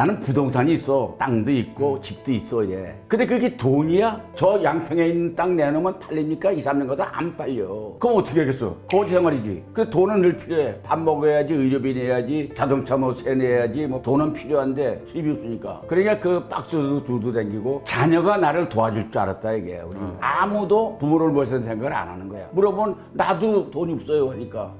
나는 부동산이 있어. 땅도 있고 집도 있어 이래. 근데 그게 돈이야? 저 양평에 있는 땅 내놓으면 팔립니까? 2, 3년 가도 안 팔려. 그럼 어떻게 하겠어? 거지 생활이지. 그래 돈은 늘 필요해. 밥 먹어야지, 의료비 내야지, 자동차 뭐 세 내야지, 뭐 돈은 필요한데 수입이 없으니까. 그러니까 그 박스도 두두 댕기고 자녀가 나를 도와줄 줄 알았다 이게. 우리 아무도 부모를 모시는 생각을 안 하는 거야. 물어보면 나도 돈이 없어요 하니까.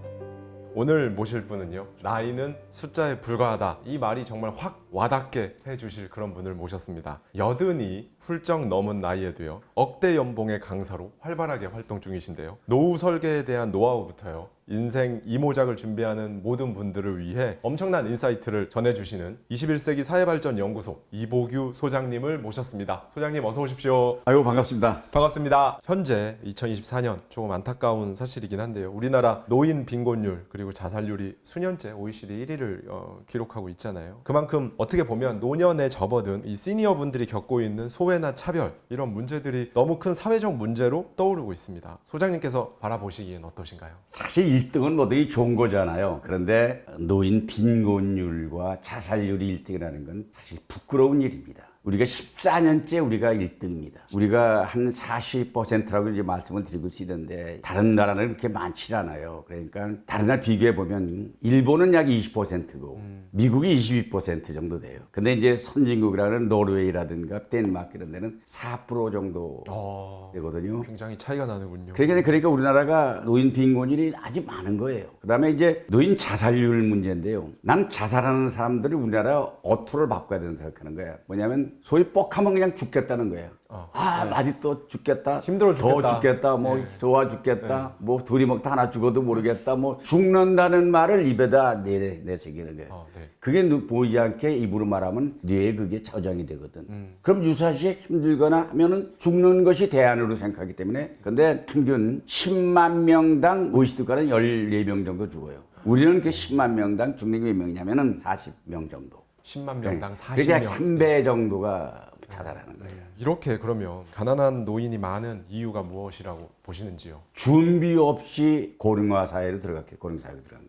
오늘 모실 분은요, 나이는 숫자에 불과하다, 이 말이 정말 확 와닿게 해주실 그런 분을 모셨습니다. 80이 훌쩍 넘은 나이에도요, 억대 연봉의 강사로 활발하게 활동 중이신데요, 노후 설계에 대한 노하우부터요, 인생 이모작을 준비하는 모든 분들을 위해 엄청난 인사이트를 전해주시는 21세기 사회발전연구소 이보규 소장님을 모셨습니다. 소장님 어서 오십시오. 아이고 반갑습니다. 반갑습니다. 현재 2024년 조금 안타까운 사실이긴 한데요, 우리나라 노인 빈곤율 그리고 자살률이 수년째 OECD 1위를 기록하고 있잖아요. 그만큼 어떻게 보면 노년에 접어든 이 시니어 분들이 겪고 있는 소외나 차별, 이런 문제들이 너무 큰 사회적 문제로 떠오르고 있습니다. 소장님께서 바라보시기엔 어떠신가요? 사실 1등은 뭐든지 좋은 거잖아요. 그런데 노인 빈곤율과 자살률이 1등이라는 건 사실 부끄러운 일입니다. 우리가 14년째 우리가 1등입니다. 우리가 한 40%라고 이제 말씀을 드리고 있는데 다른 나라는 그렇게 많지 않아요. 그러니까 다른 나라 비교해 보면 일본은 약 20%고 미국이 22% 정도 돼요. 근데 이제 선진국이라는 노르웨이라든가 덴마크 이런 데는 4% 정도 되거든요. 굉장히 차이가 나는군요. 그러니까 우리나라가 노인 빈곤율이 아주 많은 거예요. 그다음에 이제 노인 자살률 문제인데요. 난 자살하는 사람들이 우리나라 어투를 바꿔야 된다고 생각하는 거야. 뭐냐면 소위 뻑하면 그냥 죽겠다는 거예요. 맛있어 죽겠다, 힘들어 죽겠다, 더 죽겠다, 뭐 좋아 죽겠다, 뭐 둘이 먹다 하나 죽어도 모르겠다, 뭐 죽는다는 말을 입에다 내새기는 거예요. 그게 보이지 않게 입으로 말하면 뇌에 그게 저장이 되거든. 그럼 유사시에 힘들거나 하면은 죽는 것이 대안으로 생각하기 때문에. 근데 평균 10만 명당 OECD 국가는 14명 정도 죽어요. 우리는 그 10만 명당 죽는 게 몇 명이냐면은 40명 정도. 10만 명당 40명. 그게 약 3배 정도가 자살하는 거예요. 이렇게 그러면 가난한 노인이 많은 이유가 무엇이라고 보시는지요? 준비 없이 고령화 사회로 들어간 거예요.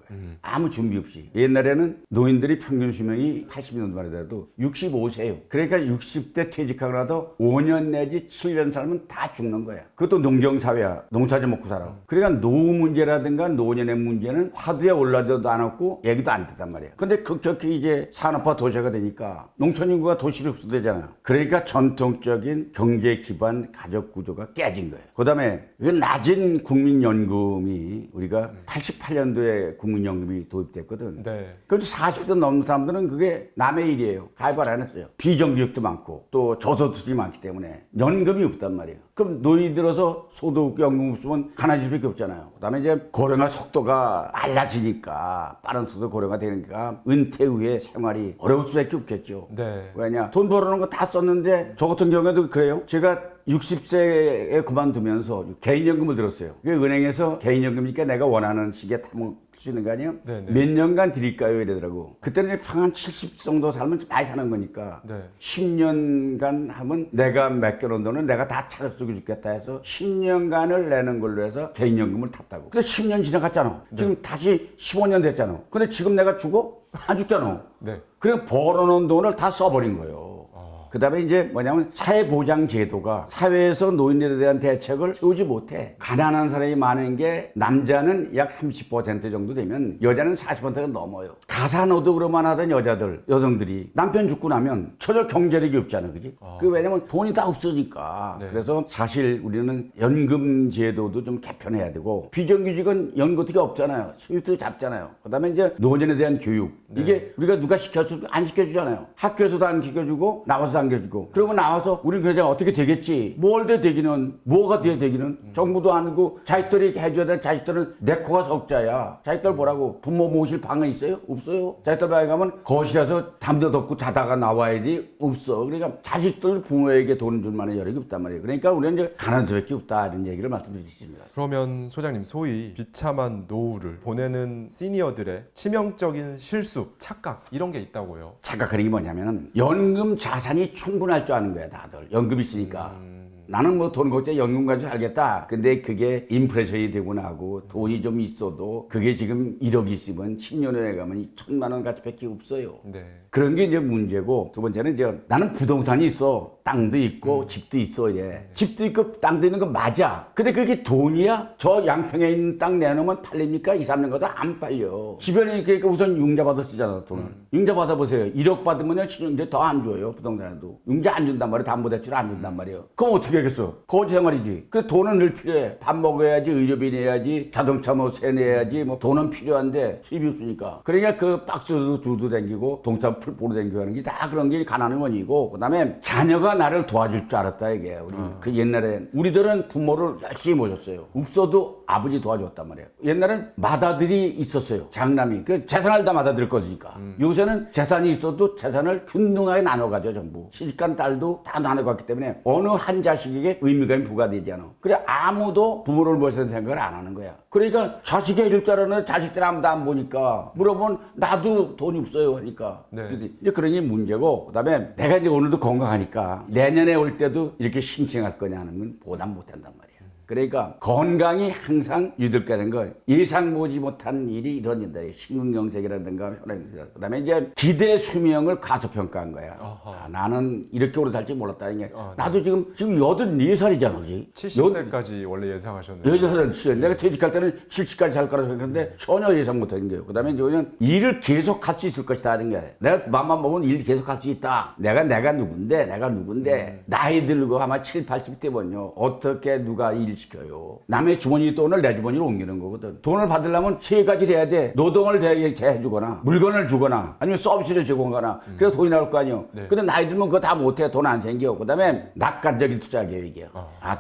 아무 준비 없이. 옛날에는 노인들이 평균 수명이 80년도만 해도 65세예요. 그러니까 60대 퇴직하고 나도 5년 내지 7년 살면 다 죽는 거야. 그것도 농경사회야. 농사지 먹고 살아. 그러니까 노후 문제라든가 노년의 문제는 화두에 올라져도 안 없고 얘기도 안 듣단 말이야. 근데 급격히 이제 산업화 도시가 되니까 농촌 인구가 도시를 흡수되잖아요. 그러니까 전통적인 경제 기반 가족 구조가 깨진 거예요. 그 다음에 낮은 국민연금이 우리가 88년도에 국민연금이 도입됐거든. 네. 그래도 40세 넘는 사람들은 그게 남의 일이에요. 가입을 안 했어요. 비정규직도 많고 또 저소득이 많기 때문에 연금이 없단 말이에요. 그럼 노인 들어서 소득연금 없으면 가난해질 수밖에 없잖아요. 그다음에 이제 고령화 속도가 빨라지니까 빠른 속도 고령화 되니까 은퇴 후에 생활이 어려울 수밖에 없겠죠. 네. 왜냐? 돈 벌어놓은 거 다 썼는데 저 같은 경우에도 그래요. 제가 60세에 그만두면서 개인연금을 들었어요. 그 은행에서 개인연금이니까 내가 원하는 시기에 타먹을 수 있는 거 아니에요? 네네. 몇 년간 드릴까요? 이러더라고. 그때는 평한 70 정도 살면 많이 사는 거니까. 네. 10년간 하면 내가 맡겨놓은 돈은 내가 다 차려 쓰고 죽겠다 해서 10년간을 내는 걸로 해서 개인연금을 탔다고. 근데 10년 지나갔잖아. 지금 다시 15년 됐잖아. 근데 지금 내가 죽어? 안 죽잖아. 네. 그리고 벌어놓은 돈을 다 써버린 거예요. 그 다음에 이제 뭐냐면 사회보장제도가 사회에서 노인들에 대한 대책을 세우지 못해. 가난한 사람이 많은 게 남자는 약 30% 정도 되면 여자는 40%가 넘어요. 가사노동으로만 하던 여성들이 남편 죽고 나면 전혀 경제력이 없잖아. 그지? 그 왜냐면 돈이 다 없으니까. 네. 그래서 사실 우리는 연금 제도도 좀 개편해야 되고 비정규직은 연금 어떻게 없잖아요. 수입도 잡잖아요. 그 다음에 이제 노년에 대한 교육. 이게 우리가 누가 시켜주도 안 시켜주잖아요. 학교에서도 안 시켜주고 나와서 안겨주고. 그러고 나와서 우리 그냥 어떻게 되겠지. 뭘 돼 되기는 뭐가 돼 되기는 정부도 아니고 자식들이 해줘야 돼. 자식들은 내 코가 석자야. 자식들 뭐라고 부모 모실 방은 있어요? 없어요. 자식들 방에 가면 거실에서 담도 덮고 자다가 나와야지. 없어. 그러니까 자식들 부모에게 돈 줄 만한 여력이 없단 말이에요. 그러니까 우리는 이제 가난한 수밖에 없다 이런 얘기를 말씀드리겠습니다. 그러면 소장님, 소위 비참한 노후를 보내는 시니어들의 치명적인 실수, 착각 이런 게 있다고요? 착각하는 게 뭐냐면은 연금 자산이 충분할 줄 아는 거야 다들. 연금 있으니까 나는 뭐 돈 걱정 연금 가지고 살겠다. 근데 그게 인플레이션이 되고 나고 돈이 좀 있어도 그게 지금 1억 있으면 10년 후에 가면 1,000만 원 가치밖에 없어요. 네. 그런 게 이제 문제고, 두 번째는 이제 나는 부동산이 있어. 땅도 있고 집도 있어. 이래. 집도 있고 땅도 있는 거 맞아. 근데 그게 돈이야? 저 양평에 있는 땅 내놓으면 팔립니까? 2, 3년 가도 안 팔려. 주변에 그러니까 우선 융자 받아 쓰잖아, 돈을. 융자 받아 보세요. 1억 받으면요, 이제 더 안 줘요, 부동산에도. 융자 안 준단 말이에요. 담보대출 안 준단 말이에요. 그럼 어떻게 하겠어? 거지 생활이지. 그래 돈은 늘 필요해. 밥 먹어야지, 의료비 내야지, 자동차 뭐 세 내야지, 뭐 돈은 필요한데 수입이 없으니까. 그러니까 그 박스도 두도 댕기고 동사 풀보로 댕기고 하는 게 다 그런 게 가난의 원인이고, 그다음에 자녀가 나를 도와줄 줄 알았다 이게. 우리 그 옛날에 우리들은 부모를 열심히 모셨어요. 없어도 아버지 도와줬단 말이에요. 옛날엔 맏아들이 있었어요. 장남이. 그 재산을 다 맏아들 거니까. 요새는 재산이 있어도 재산을 균등하게 나눠가죠, 전부. 시집간 딸도 다 나눠갔기 때문에 어느 한 자식에게 의무감이 부과되지 않아. 그래 아무도 부모를 모시는 생각을 안 하는 거야. 그러니까 자식이 해줄 줄 알았는데 자식들 아무도 안 보니까 물어보면 나도 돈이 없어요 하니까. 네. 이제 그런 게 문제고, 그다음에 내가 이제 오늘도 건강하니까 내년에 올 때도 이렇게 싱싱할 거냐는 건 보단 못한단 말이야. 그러니까 건강이 항상 유득되는 거, 예상 보지 못한 일이 일어난다. 심근경색이라든가 혈액, 그다음에 이제 기대 수명을 과소평가한 거야. 아, 나는 이렇게 오래 살지 몰랐다는 게. 나도 지금 84살이잖아, 그지? 70세까지 원래 예상하셨는데. 84살. 내가 퇴직할 때는 70까지 살 거라고 생각했는데 전혀 예상 못한 거예요. 그다음에 이제 그냥 일을 계속 할 수 있을 것이다 하는 거야. 내가 맘만 먹으면 일 계속 할 수 있다. 내가 누군데 나이 들고 아마 7, 80대 되면요 어떻게 누가 일 시켜요? 남의 주머니 돈을 내 주머니로 옮기는 거거든. 돈을 받으려면 세 가지를 해야 돼. 노동을 해주거나 물건을 주거나 아니면 서비스를 제공하거나 그래야 돈이 나올 거 아니에요. 네. 근데 나이 들면 그거 다 못해. 돈 안 생겨. 그다음에 낙관적인 투자 계획이에요.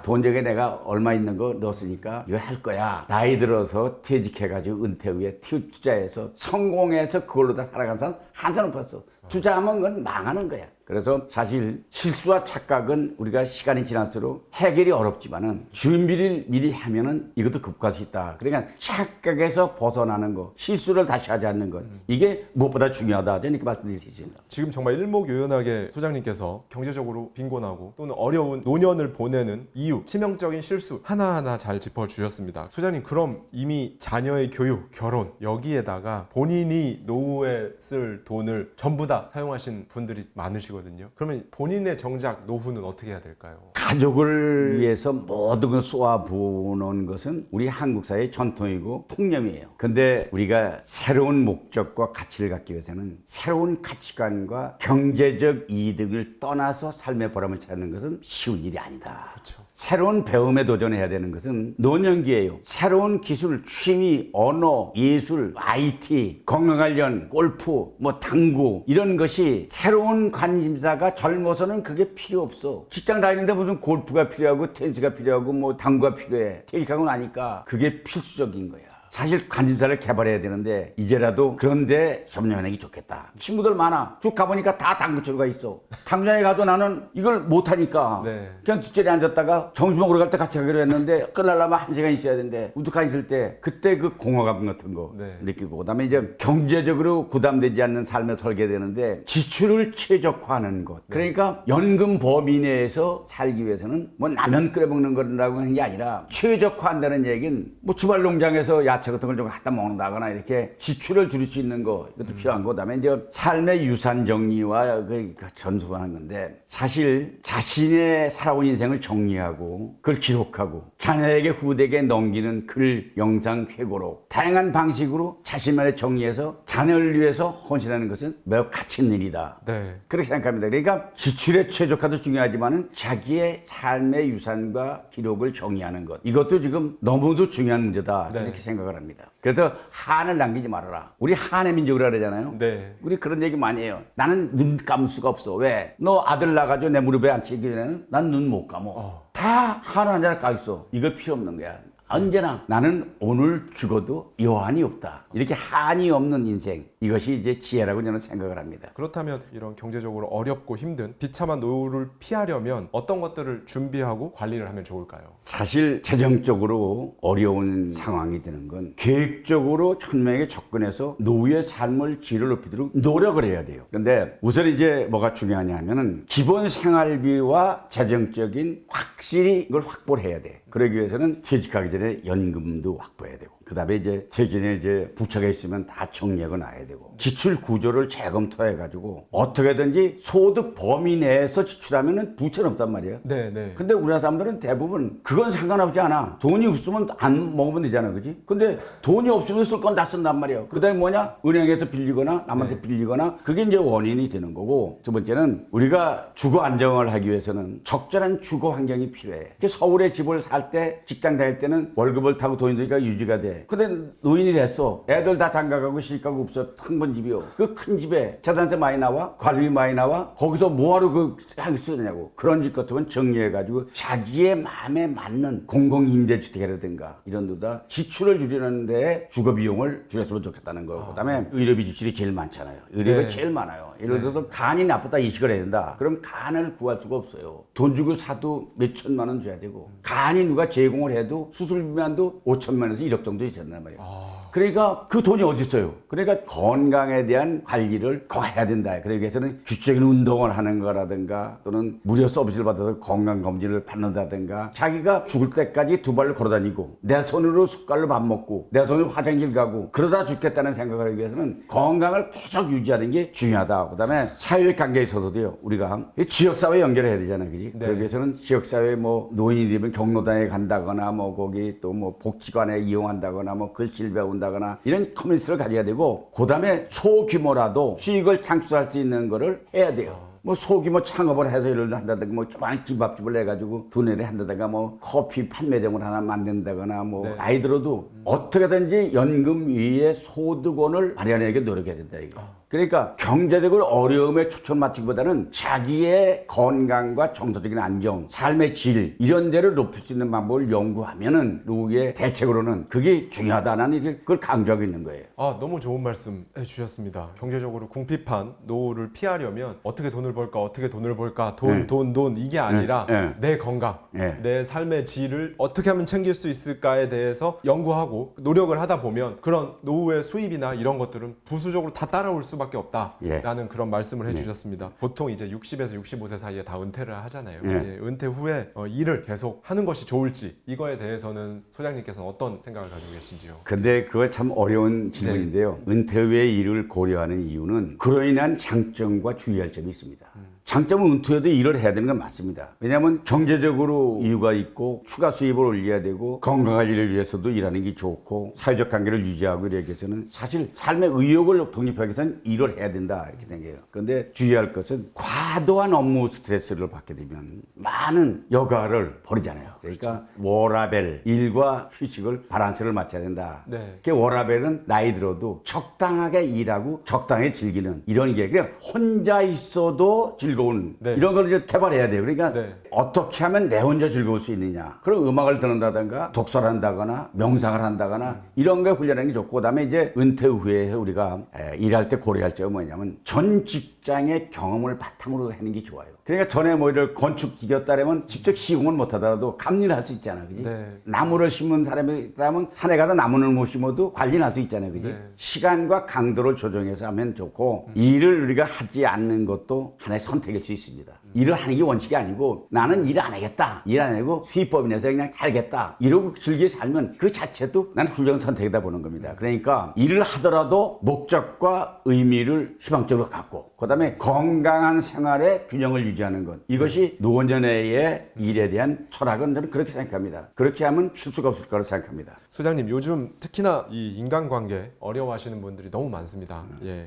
돈 저게 내가 얼마 있는 거 넣었으니까 이거 할 거야. 나이 들어서 퇴직해가지고 은퇴 후에 투자해서 성공해서 그걸로 다 살아간 사람 한참 없었어. 투자하면 그건 망하는 거야. 그래서 사실 실수와 착각은 우리가 시간이 지날수록 해결이 어렵지만은 준비를 미리 하면은 이것도 극복할 수 있다. 그러니까 착각에서 벗어나는 거, 실수를 다시 하지 않는 것, 이게 무엇보다 중요하다. 저는 이렇게 말씀드릴 수 있습니다. 지금 정말 일목요연하게 소장님께서 경제적으로 빈곤하고 또는 어려운 노년을 보내는 이유, 치명적인 실수 하나하나 잘 짚어주셨습니다. 소장님, 그럼 이미 자녀의 교육, 결혼 여기에다가 본인이 노후에 쓸 돈을 전부 다 사용하신 분들이 많으시거든요. 그러면 본인의 정작 노후는 어떻게 해야 될까요? 가족을 위해서 모든 걸 쏘아 부어놓은 것은 우리 한국 사회의 전통이고 통념이에요. 근데 우리가 새로운 목적과 가치를 갖기 위해서는 새로운 가치관과 경제적 이득을 떠나서 삶의 보람을 찾는 것은 쉬운 일이 아니다. 그렇죠. 새로운 배움에 도전해야 되는 것은 노년기예요. 새로운 기술, 취미, 언어, 예술, IT, 건강 관련, 골프, 뭐 당구 이런 것이 새로운 관심사가 젊어서는 그게 필요 없어. 직장 다니는데 무슨 골프가 필요하고 테니스가 필요하고 뭐 당구가 필요해. 퇴직하고 나니까 그게 필수적인 거야. 사실 관심사를 개발해야 되는데 이제라도 그런데 협력하는 게 좋겠다. 친구들 많아. 쭉 가보니까 다 당구치러가 있어. 당구장에 가도 나는 이걸 못하니까 네. 그냥 뒷자리에 앉았다가 점심 먹으러 갈 때 같이 가기로 했는데 끝나려면 1시간 있어야 되는데 우두칸 있을 때 그때 그 공허감 같은 거 네. 느끼고, 그다음에 이제 경제적으로 부담되지 않는 삶을 설계되는데 지출을 최적화하는 것. 그러니까 연금 범위 내에서 살기 위해서는 뭐 라면 끓여 먹는 거라고 하는 게 아니라 최적화한다는 얘기는 뭐 주말 농장에서 야채 같은 걸 좀 갖다 먹는다거나 이렇게 지출을 줄일 수 있는 거, 이것도 필요한 거. 그다음에 이제 삶의 유산 정리와 그 전수하는 건데, 사실 자신의 살아온 인생을 정리하고 그걸 기록하고 자녀에게 후대에게 넘기는 글, 영상, 회고록 다양한 방식으로 자신만의 정리해서 자녀를 위해서 헌신하는 것은 매우 가치 있는 일이다. 네. 그렇게 생각합니다. 그러니까 지출의 최적화도 중요하지만은 자기의 삶의 유산과 기록을 정리하는 것, 이것도 지금 너무도 중요한 문제다. 네. 이렇게 생각을 합니다. 그래서 한을 남기지 말아라. 우리 한의 민족이라 그러잖아요. 네. 우리 그런 얘기 많이 해요. 나는 눈 감을 수가 없어. 왜? 너 아들 나가지고 내 무릎에 앉히기 전에는 난 눈 못 감어. 다 한 한자를 까 있어. 이거 필요 없는 거야. 언제나 나는 오늘 죽어도 여한이 없다. 이렇게 한이 없는 인생. 이것이 이제 지혜라고 저는 생각을 합니다. 그렇다면 이런 경제적으로 어렵고 힘든 비참한 노후를 피하려면 어떤 것들을 준비하고 관리를 하면 좋을까요? 사실 재정적으로 어려운 상황이 되는 건 계획적으로 현명하게 접근해서 노후의 삶을 질을 높이도록 노력을 해야 돼요. 근데 우선 이제 뭐가 중요하냐 하면은 기본 생활비와 재정적인 확실히 이걸 확보를 해야 돼. 그러기 위해서는 퇴직하기 전에 연금도 확보해야 되고, 그 다음에 이제 퇴직에 이제 부채가 있으면 다 정리하고 놔야 되고, 지출 구조를 재검토해가지고 어떻게든지 소득 범위 내에서 지출하면은 부채는 없단 말이에요. 네. 근데 우리나라 사람들은 대부분 그건 상관없지 않아. 돈이 없으면 안 먹으면 되잖아, 그지? 근데 돈이 없으면 쓸 건 다 쓴단 말이에요. 그 다음에 뭐냐? 은행에서 빌리거나 남한테 빌리거나, 그게 이제 원인이 되는 거고, 두 번째는 우리가 주거 안정을 하기 위해서는 적절한 주거 환경이 필요해. 서울에 집을 살 때, 직장 다닐 때는 월급을 타고 돈이 드니까 유지가 돼. 근데 노인이 됐어. 애들 다 장가가고 시집가고 없어. 큰 번 집이요. 그 큰 집에 재산세 많이 나와, 관리 많이 나와. 거기서 뭐하러 그 향이 쓰느냐고. 그런 집 같으면 정리해가지고 자기의 마음에 맞는 공공임대주택이라든가 이런 데다 지출을 줄이는데 주거 비용을 줄였으면 좋겠다는 거. 그다음에 의료비 지출이 제일 많잖아요. 의료비가 제일 많아요. 예를 들어서 간이 나쁘다 이식을 해야 된다. 그럼 간을 구할 수가 없어요. 돈 주고 사도 몇 천만 원 줘야 되고, 간이 누가 제공을 해도 수술비만도 5천만 원에서 1억 정도 있었단 말이에요. 그러니까 그 돈이 어디 있어요? 그러니까 건강에 대한 관리를 꼭 해야 된다. 그러기 위해서는 규칙적인 운동을 하는 거라든가, 또는 무료 서비스를 받아서 건강검진을 받는다든가, 자기가 죽을 때까지 두 발로 걸어다니고 내 손으로 숟갈로 밥 먹고 내 손으로 화장실 가고 그러다 죽겠다는 생각을 하기 위해서는 건강을 계속 유지하는 게 중요하다. 그다음에 사회관계에 있어서도요, 우리가 지역사회 연결해야 되잖아요, 그지? 그러기 위해서는 지역사회 뭐 노인이면 경로당에 간다거나, 뭐 거기 또 뭐 복지관에 이용한다거나, 뭐 글씨를 배운다거나 이런 커뮤니티를 가져야 되고, 그다음에 소규모라도 수익을 창출할 수 있는 거를 해야 돼요. 뭐 소규모 창업을 해서 일을 한다든가, 뭐 조그만 김밥집을 내가지고 두뇌를 한다든가, 뭐 커피 판매점을 하나 만든다거나, 뭐 나이 들어도 어떻게든지 연금 위에 소득원을 마련하게 노력해야 된다, 이거. 그러니까 경제적으로 어려움에 초점 맞추기보다는 자기의 건강과 정서적인 안정, 삶의 질 이런 데를 높일 수 있는 방법을 연구하면은 노후의 대책으로는 그게 중요하다. 나는 그걸 강조하고 있는 거예요. 너무 좋은 말씀 해주셨습니다. 경제적으로 궁핍한 노후를 피하려면 어떻게 돈을 벌까, 돈 이게 아니라 내 건강, 내 삶의 질을 어떻게 하면 챙길 수 있을까에 대해서 연구하고 노력을 하다 보면 그런 노후의 수입이나 이런 것들은 부수적으로 다 따라올 수밖에 없다라는 그런 말씀을 해주셨습니다. 보통 이제 60에서 65세 사이에 다 은퇴를 하잖아요. 은퇴 후에 일을 계속 하는 것이 좋을지, 이거에 대해서는 소장님께서는 어떤 생각을 가지고 계신지요? 근데 그거 참 어려운 질문인데요. 은퇴 후에 일을 고려하는 이유는 그로 인한 장점과 주의할 점이 있습니다. 장점은 은퇴해도 일을 해야 되는 건 맞습니다. 왜냐하면 경제적으로 이유가 있고 추가 수입을 올려야 되고 건강한 일을 위해서도 일하는 게 좋고 사회적 관계를 유지하고 이렇게 해서는 사실 삶의 의욕을 독립하기 위해서는 일을 해야 된다, 이렇게 생각해요. 그런데 주의할 것은 과도한 업무 스트레스를 받게 되면 많은 여가를 버리잖아요. 그러니까 워라밸, 일과 휴식을 밸런스를 맞춰야 된다. 그 워라밸은 나이 들어도 적당하게 일하고 적당하게 즐기는 이런 게, 그냥 혼자 있어도 즐거운 이런 걸 이제 개발해야 돼요. 그러니까 어떻게 하면 내 혼자 즐거울 수 있느냐. 그럼 음악을 듣는다든가 독서를 한다거나 명상을 한다거나 이런 거 훈련하는 게 좋고, 그다음에 이제 은퇴 후에 우리가 일할 때 고려할 점은 뭐냐면 전 직장의 경험을 바탕으로 하는 게 좋아요. 그러니까 전에 뭐 이를 건축직이었다면 직접 시공을 못 하더라도 감리를 할 수 있잖아요, 그지? 나무를 심은 사람이라면 산에 가서 나무를 못 심어도 관리를 할 수 있잖아요, 그지? 시간과 강도를 조정해서 하면 좋고, 일을 우리가 하지 않는 것도 하나의 선택일 수 있습니다. 일을 하는 게 원칙이 아니고 나는 일 안 하겠다, 일 안 하고 수입법인 내서 그냥 살겠다 이러고 즐기게 살면 그 자체도 나는 훌륭한 선택이다 보는 겁니다. 그러니까 일을 하더라도 목적과 의미를 희망적으로 갖고, 그 다음에 건강한 생활의 균형을 유지하는 것, 이것이 노년의 일에 대한 철학은 저는 그렇게 생각합니다. 그렇게 하면 실수가 없을 거라고 생각합니다. 소장님, 요즘 특히나 이 인간관계 어려워하시는 분들이 너무 많습니다.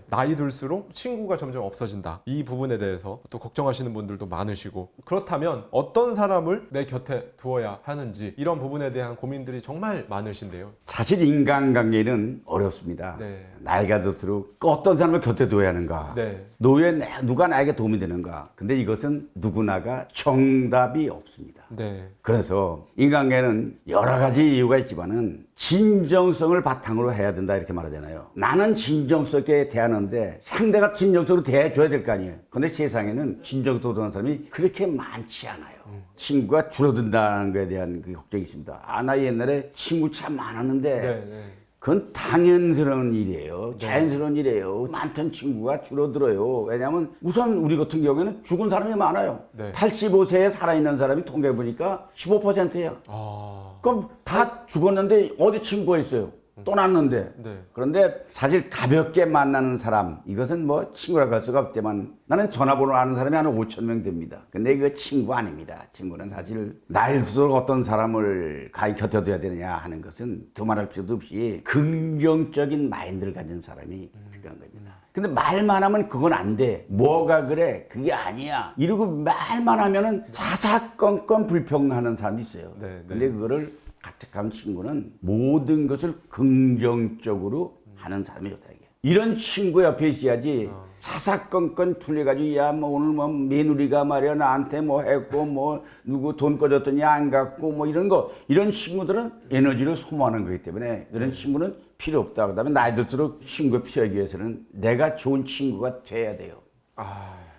나이 들수록 친구가 점점 없어진다, 이 부분에 대해서 또 걱정하시는 분들도 많으시고, 그렇다면 어떤 사람을 내 곁에 두어야 하는지, 이런 부분에 대한 고민들이 정말 많으신데요. 사실 인간관계는 어렵습니다. 나이가 들수록 어떤 사람을 곁에 둬야 하는가? 네. 노후에 누가 나에게 도움이 되는가? 근데 이것은 누구나가 정답이 없습니다. 네. 그래서 인간관계는 여러 가지 이유가 있지만은 진정성을 바탕으로 해야 된다 이렇게 말하잖아요. 나는 진정성 있게 대하는데 상대가 진정성으로 대해줘야 될 거 아니에요. 근데 세상에는 진정성으로 대하는 사람이 그렇게 많지 않아요. 친구가 줄어든다는 것에 대한 그 걱정이 있습니다. 아, 나 옛날에 친구 참 많았는데 네. 그건 당연스러운 일이에요. 자연스러운 일이에요. 많던 친구가 줄어들어요. 왜냐하면 우선 우리 같은 경우에는 죽은 사람이 많아요. 네. 85세에 살아있는 사람이 통계해보니까 15%예요. 아. 그럼 다 죽었는데 어디 친구가 있어요? 떠났는데. 네. 그런데 사실 가볍게 만나는 사람, 이것은 뭐 친구라고 할 수가 없지만 나는 전화번호 아는 사람이 한 5천 명 됩니다. 근데 이거 친구 아닙니다. 친구는 사실 나이 들수록 어떤 사람을 가히 곁에 둬야 되느냐 하는 것은 두말할 필요도 없이 긍정적인 마인드를 가진 사람이 필요한 겁니다. 근데 말만 하면 그건 안 돼. 뭐가 그래? 그게 아니야. 이러고 말만 하면은 사사건건 불평하는 사람이 있어요. 네. 근데 그거를 가책한 친구는 모든 것을 긍정적으로 하는 사람이 좋다 이게. 이런 친구 옆에 있어야지 사사건건 풀려가지고 야 뭐 오늘 뭐 며느리가 말이야 나한테 뭐 했고 뭐 누구 돈 꺼줬더니 안 갖고 뭐 이런 거 이런 친구들은 에너지를 소모하는 거기 때문에 이런 친구는 필요 없다. 그다음에 나이 들수록 친구가 필요하기 위해서는 내가 좋은 친구가 돼야 돼요.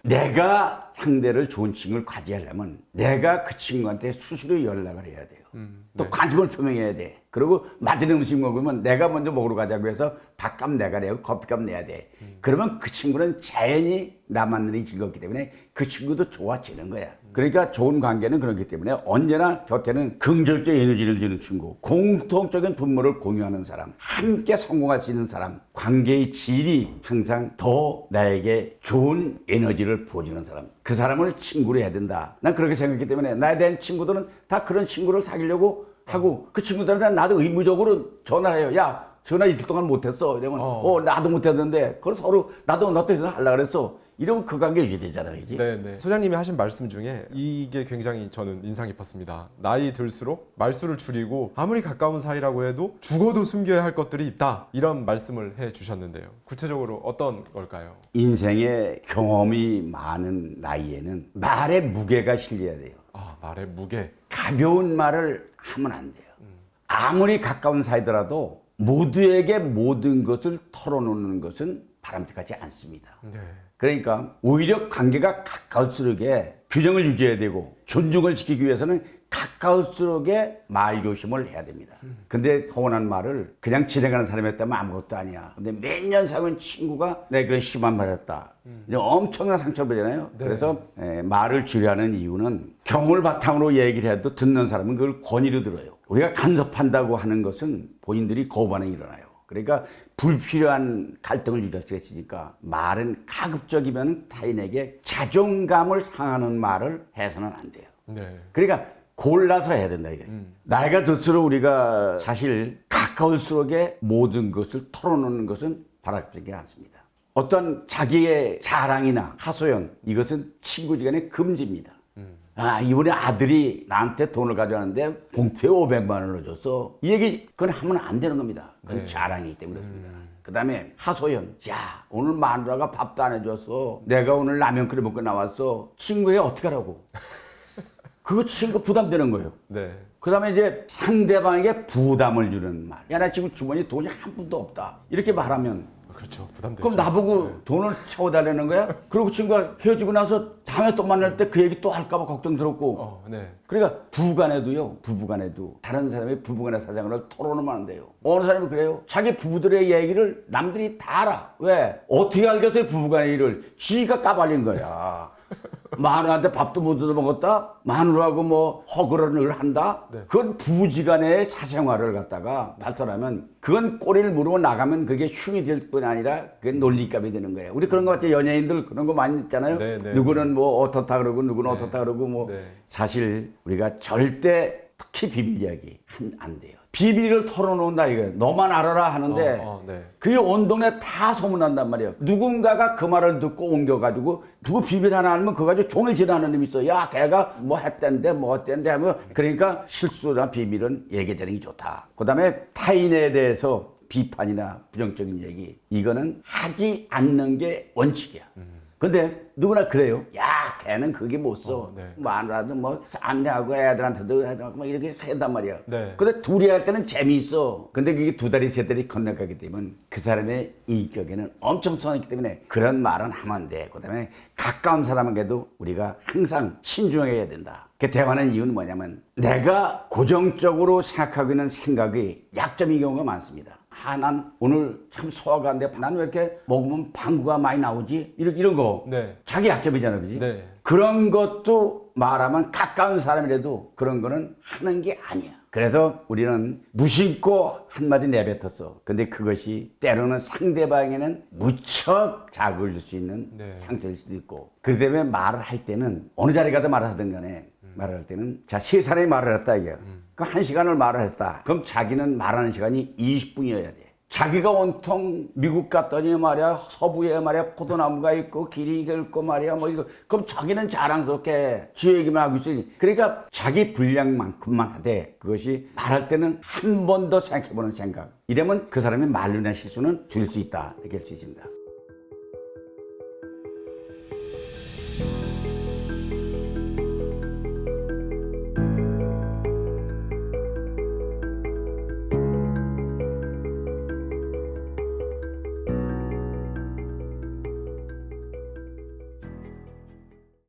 내가 상대를 좋은 친구를 가지려면 내가 그 친구한테 수시로 연락을 해야 돼요. 또 관심을 표명해야 돼. 그리고 맛있는 음식 먹으면 내가 먼저 먹으러 가자고 해서 밥값 내가 내고 커피값 내야 돼. 그러면 그 친구는 자연히 나 만나는 게 즐겁기 때문에 그 친구도 좋아지는 거야. 그러니까 좋은 관계는 그렇기 때문에 언제나 곁에는 긍정적 에너지를 주는 친구, 공통적인 분모를 공유하는 사람, 함께 성공할 수 있는 사람, 관계의 질이 항상 더 나에게 좋은 에너지를 부어주는 사람, 그 사람을 친구로 해야 된다. 난 그렇게 생각했기 때문에 나에 대한 친구들은 다 그런 친구를 사귀려고 하고 그 친구들한테 나도 의무적으로 전화해요. 야, 전화 이틀 동안 못했어. 이러면 나도 못했는데 그걸 서로 나도 너한테 하려고 그랬어. 이러면 그 관계 유지되잖아요. 그지? 네. 소장님이 하신 말씀 중에 이게 굉장히 저는 인상 깊었습니다. 나이 들수록 말수를 줄이고 아무리 가까운 사이라고 해도 죽어도 숨겨야 할 것들이 있다. 이런 말씀을 해 주셨는데요. 구체적으로 어떤 걸까요? 인생에 경험이 많은 나이에는 말에 무게가 실려야 돼요. 아, 말의 무게. 가벼운 말을 하면 안 돼요. 아무리 가까운 사이더라도 모두에게 모든 것을 털어놓는 것은 바람직하지 않습니다. 네. 그러니까 오히려 관계가 가까울수록에 균형을 유지해야 되고 존중을 지키기 위해서는 가까울수록에 말 조심을 해야 됩니다. 근데 서운한 말을 그냥 진행하는 사람이었다면 아무것도 아니야. 근데 몇 년 사귄 친구가 내가 그런 심한 말을 했다. 이제 엄청난 상처를 받잖아요. 네. 그래서 말을 줄여하는 이유는 경험을 바탕으로 얘기를 해도 듣는 사람은 그걸 권위로 들어요. 우리가 간섭한다고 하는 것은 본인들이 거부 반응이 일어나요. 그러니까 불필요한 갈등을 유발할 수가 있으니까 말은 가급적이면 타인에게 자존감을 상하는 말을 해서는 안 돼요. 네. 그러니까 골라서 해야 된다 이게. 나이가 들수록 우리가 사실 가까울수록에 모든 것을 털어놓는 것은 바람직하지 않습니다. 어떤 자기의 자랑이나 하소연 이것은 친구지간에 금지입니다. 아, 이번에 아들이 나한테 돈을 가져왔는데 봉투에 500만 원을 줬어. 이 얘기 그건 하면 안 되는 겁니다. 그건 네. 자랑이기 때문에 그렇습니다. 그 다음에 하소연. 야, 오늘 마누라가 밥도 안 해줬어. 내가 오늘 라면 끓여 먹고 나왔어. 친구에게 어떻게 하라고. 그거 친구 부담되는 거예요. 네. 그 다음에 이제 상대방에게 부담을 주는 말. 야, 나 지금 주머니에 돈이 한 푼도 없다. 이렇게 말하면 그렇죠. 부담되죠. 그럼 나보고 돈을 채워달라는 거야? 그리고 친구가 헤어지고 나서 다음에 또 만날 때 그 얘기 또 할까봐 걱정스럽고. 네. 그러니까 부부간에도 다른 사람의 부부간의 사정을 털어놓으면 안 돼요. 어느 사람이 그래요? 자기 부부들의 얘기를 남들이 다 알아. 왜? 어떻게 알겠어요? 부부간의 일을. 지가 까발린 거야. 마누라한테 밥도 못 얻어 먹었다? 마누라하고 뭐 허그를 한다? 네. 그건 부부지간의 사생활을 갖다가 발설하면 그건 꼬리를 물고 나가면 그게 흉이 될 뿐 아니라 그게 논리감이 되는 거예요. 우리 그런 거 같아요. 연예인들 그런 거 많이 있잖아요. 네, 네. 누구는 뭐 어떻다 그러고 누구는 어떻다 그러고 뭐 네. 사실 우리가 절대 특히 비밀 이야기 하면 안 돼요. 비밀을 털어놓는다 이거예요. 너만 알아라 하는데 네. 그게 온 동네 다 소문난단 말이에요. 누군가가 그 말을 듣고 옮겨가지고 누구 비밀 하나 알면 그거 가지고 종일 지나는 놈이 있어. 야, 걔가 뭐 했댄데 뭐 어땠는데 하면 그러니까 실수나 비밀은 얘기되는 게 좋다. 그 다음에 타인에 대해서 비판이나 부정적인 얘기 이거는 하지 않는 게 원칙이야. 근데 누구나 그래요. 야, 걔는 그게 못 써. 네. 말하도 뭐 쌈내하고 애들한테도 해도 뭐 이렇게 한단 말이야. 네. 근데 둘이 할 때는 재미있어. 근데 그게 두 달이 세 달이 건너가게 되면 그 사람의 인격에는 엄청 선했기 때문에 그런 말은 하면 안 돼. 그다음에 가까운 사람에게도 우리가 항상 신중해야 된다. 그 대화하는 이유는 뭐냐면 내가 고정적으로 생각하고 있는 생각이 약점인 경우가 많습니다. 난 오늘 참 소화가 안 돼. 난 왜 이렇게 먹으면 방구가 많이 나오지? 이런 거. 네. 자기 약점이잖아, 그지? 네. 그런 것도 말하면 가까운 사람이라도 그런 거는 하는 게 아니야. 그래서 우리는 무심코 한마디 내뱉었어. 근데 그것이 때로는 상대방에는 무척 자극을 줄 수 있는 네. 상처일 수도 있고. 그렇기 때문에 말을 할 때는 어느 자리 가도 말을 하든 간에 말을 할 때는 자, 세 사람이 말을 했다 이게. 그 1시간을 말을 했다. 그럼 자기는 말하는 시간이 20분이어야 돼. 자기가 온통 미국 갔더니 말이야 서부에 말이야 포도나무가 있고 길이 있고 말이야 뭐 이거 그럼 자기는 자랑스럽게 지 얘기만 하고 있으니 그러니까 자기 분량만큼만 하되 그것이 말할 때는 한 번 더 생각해보는 생각 이러면 그 사람의 말로 인한 실수는 줄일 수 있다 이렇게 할 수 있습니다.